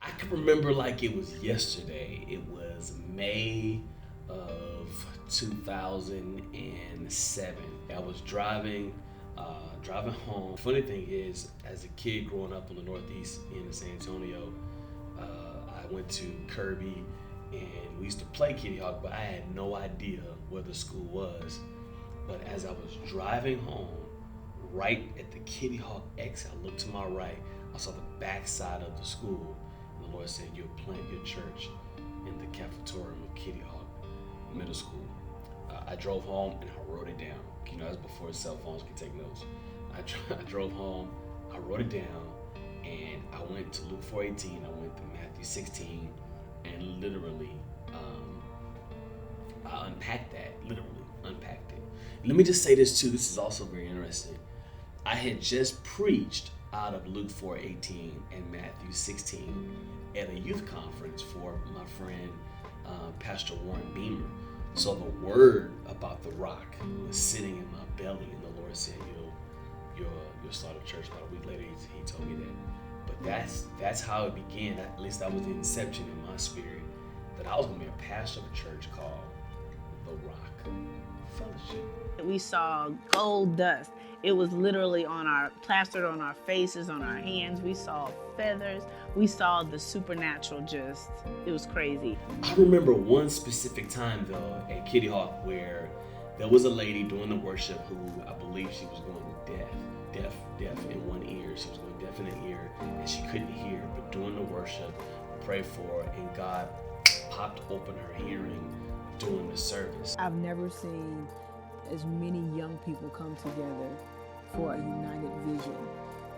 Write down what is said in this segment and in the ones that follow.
I can remember like it was yesterday. It was May of 2007. I was driving home. Funny thing is, as a kid growing up on the Northeast in San Antonio, I went to Kirby and we used to play Kitty Hawk, but I had no idea where the school was. But as I was driving home, right at the Kitty Hawk exit, I looked to my right. I saw the backside of the school. And the Lord said, "You'll plant your church in the cafetorium of Kitty Hawk Middle School." I drove home and I wrote it down. You know, that's before cell phones could take notes. I drove home, I wrote it down, and I went to Luke 4:18. I went to Matthew 16, and literally, I unpacked that. Literally unpacked it. Let me just say this too. This is also very interesting. I had just preached out of Luke 4:18 and Matthew 16 at a youth conference for my friend Pastor Warren Beamer. So the word about the rock was sitting in my belly, and the Lord said, "You'll start a church." About a week later, he told me that. But that's how it began. At least that was the inception in my spirit, that I was going to be a pastor of a church called The Rock Fellowship. We saw gold dust. It was literally plastered on our faces, on our hands. We saw feathers. We saw the supernatural. It was crazy. I remember one specific time though at Kitty Hawk where there was a lady doing the worship who I believe she was going deaf in one ear. She was going deaf in an ear and she couldn't hear. But during the worship, we prayed for her and God popped open her hearing during the service. I've never seen as many young people come together for a united vision.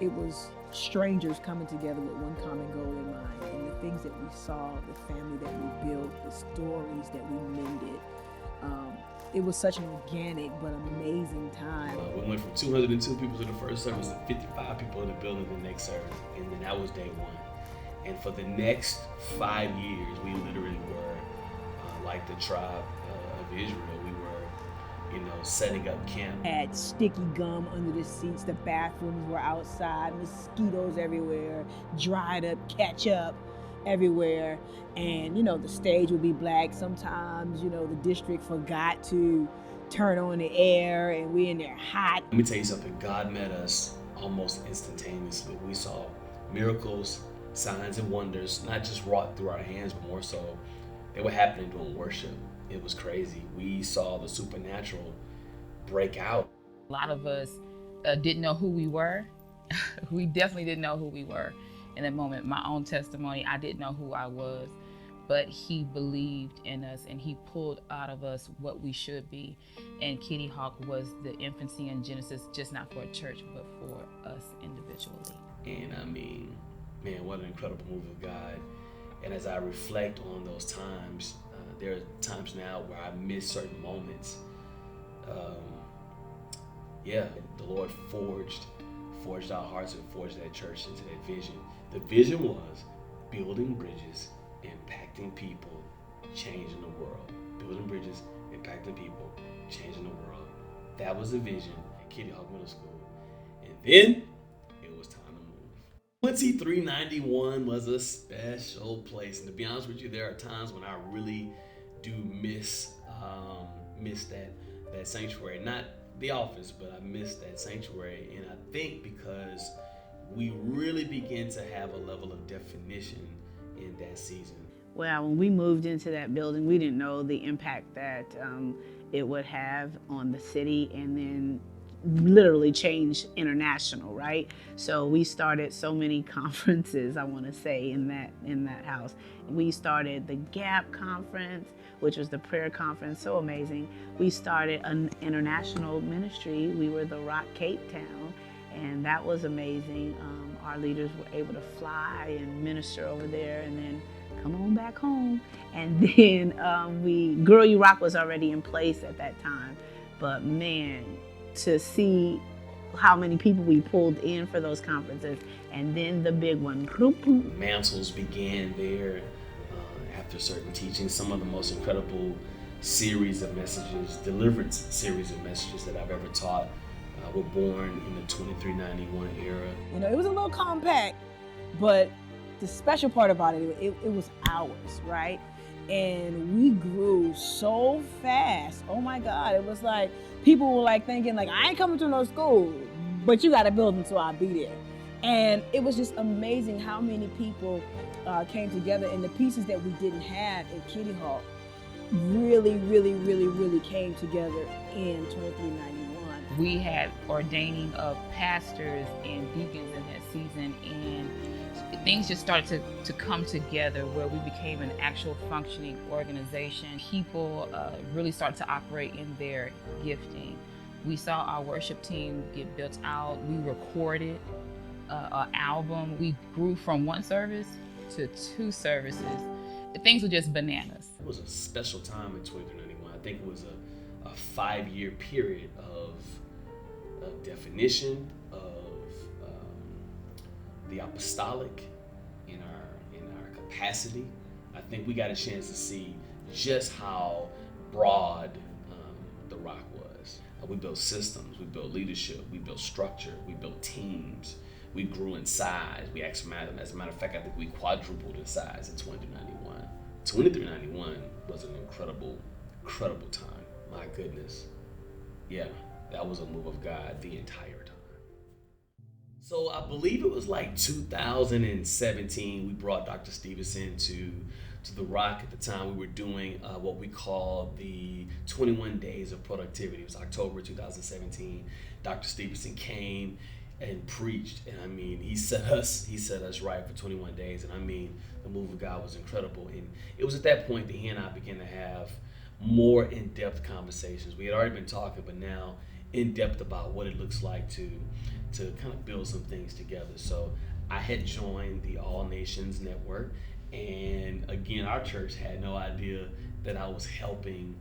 It was strangers coming together with one common goal in mind, and the things that we saw, the family that we built, the stories that we mended. It was such an organic but amazing time. We went from 202 people to the first service to 55 people in the building the next service, and then that was day one. And for the next 5 years, we literally were like the tribe of Israel. We were, setting up camp. Had sticky gum under the seats. The bathrooms were outside. Mosquitoes everywhere. Dried up ketchup everywhere. And, the stage would be black. Sometimes, the district forgot to turn on the air and we're in there hot. Let me tell you something. God met us almost instantaneously. We saw miracles, signs, and wonders, not just wrought through our hands, but more so they were happening during worship. It was crazy. We saw the supernatural break out. A lot of us didn't know who we were. We definitely didn't know who we were in that moment. My own testimony, I didn't know who I was, but he believed in us and he pulled out of us what we should be. And Kitty Hawk was the infancy and genesis, just not for a church, but for us individually. And I mean, man, what an incredible move of God. And as I reflect on those times, there are times now where I miss certain moments. The Lord forged our hearts and forged that church into that vision. The vision was building bridges, impacting people, changing the world. Building bridges, impacting people, changing the world. That was the vision at Kitty Hawk Middle School. And then it was time to move. 2391 was a special place. And to be honest with you, there are times when I really do miss that sanctuary. Not the office, but I miss that sanctuary. And I think because we really begin to have a level of definition in that season. Well, when we moved into that building, we didn't know the impact that it would have on the city and then literally change international, right? So we started so many conferences, I want to say, in that house. We started the GAP conference, which was the prayer conference, so amazing. We started an international ministry. We were the Rock Cape Town, and that was amazing. Our leaders were able to fly and minister over there and then come on back home. And then Girl You Rock was already in place at that time. But man, to see how many people we pulled in for those conferences, and then the big one. Mantles began there after certain teachings. Some of the most incredible series of messages, deliverance series of messages that I've ever taught were born in the 2391 era. It was a little compact, but the special part about it was ours, right? And we grew so fast. Oh my God. It was like people were like thinking like, I ain't coming to no school, but you got a building, so I'll be there. And it was just amazing how many people came together, and the pieces that we didn't have at Kitty Hawk really came together in 2391. We had ordaining of pastors and deacons in that season, and things just started to come together where we became an actual functioning organization. People really started to operate in their gifting. We saw our worship team get built out. We recorded an album. We grew from one service to 2 services. Things were just bananas. It was a special time in 2391. I think it was a 5-year period of definition of the apostolic in our capacity. I think we got a chance to see just how broad the Rock was. We built systems, we built leadership, we built structure, we built teams. We grew in size. We actually, as a matter of fact, I think we quadrupled in size in 2391. 2391 was an incredible time. My goodness. Yeah, that was a move of God the entire time. So I believe it was like 2017, we brought Dr. Stevenson to the Rock. At the time, we were doing what we call the 21 Days of Productivity. It was October 2017. Dr. Stevenson came and preached, and I mean, he set us right for 21 days, and I mean, the move of God was incredible. And it was at that point that he and I began to have more in-depth conversations. We had already been talking, but now in-depth about what it looks like to kind of build some things together. So I had joined the All Nations Network, and again, our church had no idea that I was helping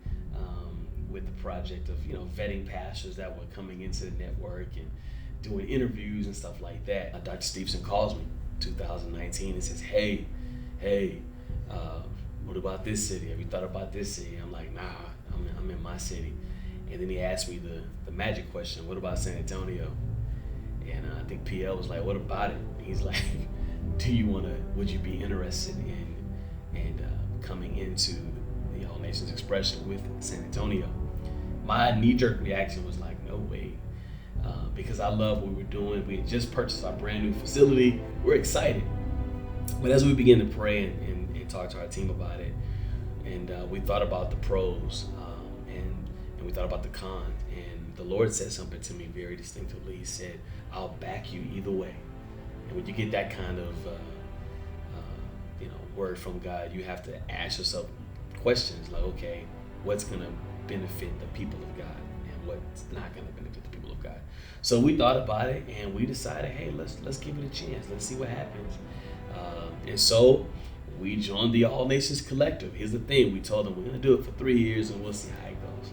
with the project of vetting pastors that were coming into the network and doing interviews and stuff like that. Dr. Stevenson calls me 2019 and says, hey, what about this city? Have you thought about this city? I'm like, nah, I'm in my city. And then he asked me the magic question, what about San Antonio? And I think PL was like, what about it? And he's like, would you be interested in coming into the All Nations Expression with San Antonio? My knee-jerk reaction was like, no way. Because I love what we're doing. We had just purchased our brand new facility. We're excited. But as we began to pray and talk to our team about it, and we thought about the pros and we thought about the cons, and the Lord said something to me very distinctively. He said, I'll back you either way. And when you get that kind of word from God, you have to ask yourself questions like, okay, what's going to benefit the people of God and what's not going to benefit the people of God? So we thought about it and we decided, hey, let's give it a chance. Let's see what happens. And so we joined the All Nations Collective. Here's the thing. We told them we're going to do it for 3 years and we'll see how it goes.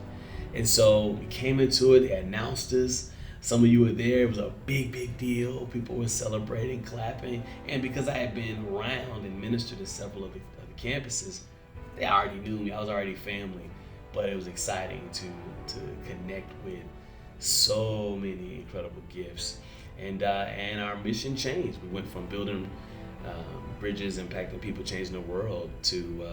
And so we came into it. They announced us. Some of you were there. It was a big deal. People were celebrating, clapping. And because I had been around and ministered to several of the campuses, they already knew me. I was already family. But it was exciting to connect with so many incredible gifts. And our mission changed. We went from building bridges, impacting people, changing the world, to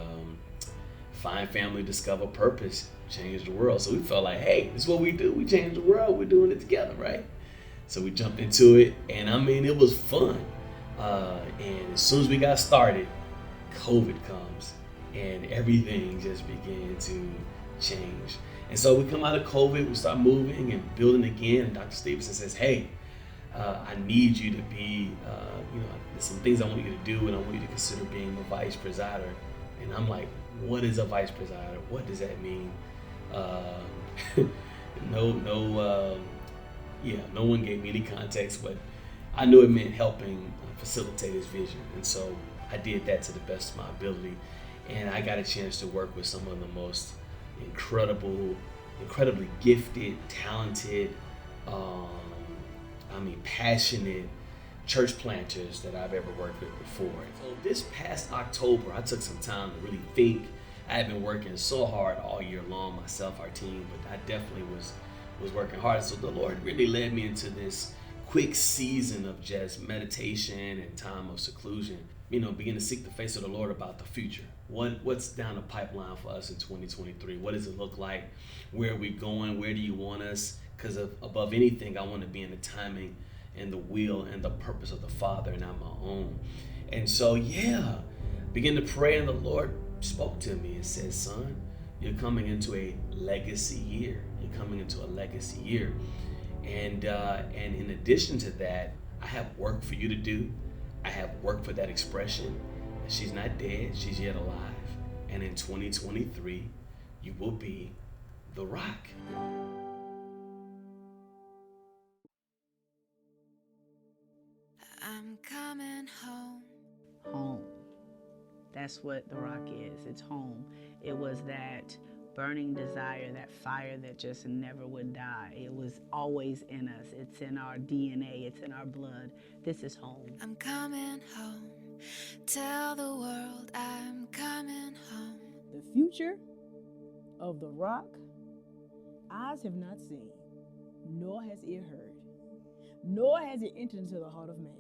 find family, discover purpose, change the world. So we felt like, hey, this is what we do. We change the world. We're doing it together, right? So we jumped into it, and I mean, it was fun. And as soon as we got started, COVID comes, and everything just began to change. And so we come out of COVID, we start moving and building again, and Dr. Stevenson says, hey, I need you to be, there's some things I want you to do, and I want you to consider being a vice presider. And I'm like, what is a vice presider? What does that mean? No one gave me any context, but I knew it meant helping facilitate his vision. And so I did that to the best of my ability. And I got a chance to work with some of the most incredibly gifted, talented, passionate church planters that I've ever worked with before. So this past October, I took some time to really think. I had been working so hard all year long, myself, our team, but I definitely was working hard. So the Lord really led me into this quick season of just meditation and time of seclusion, begin to seek the face of the Lord about the future. What's down the pipeline for us in 2023? What does it look like? Where are we going? Where do you want us? Because above anything, I want to be in the timing and the will and the purpose of the Father and not my own. And so, begin to pray, and the Lord spoke to me and said, son, you're coming into a legacy year. You're coming into a legacy year. And in addition to that, I have work for you to do. I have work for that expression. She's not dead, she's yet alive. And in 2023, you will be the rock. I'm coming home. Home. That's what the rock is. It's home. It was that burning desire, that fire that just never would die. It was always in us. It's in our DNA. It's in our blood. This is home. I'm coming home. Tell the world I'm coming home. The future of the rock, eyes have not seen, nor has ear heard, nor has it entered into the heart of man,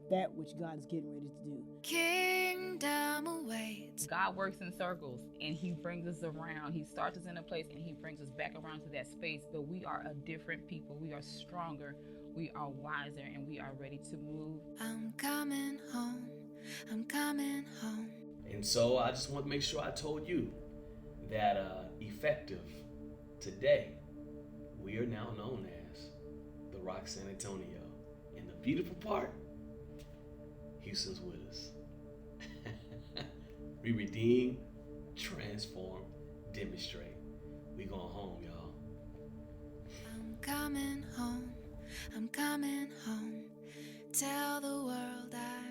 that which God is getting ready to do. Kingdom awaits. God works in circles, and he brings us around. He starts us in a place and he brings us back around to that space. But we are a different people. We are stronger, we are wiser, and we are ready to move. I'm coming home. I'm coming home. And so I just want to make sure I told you that effective today, we are now known as the Rock San Antonio. And the beautiful part, Houston's with us. We redeem, transform, demonstrate. We going home, y'all. I'm coming home. I'm coming home. Tell the world I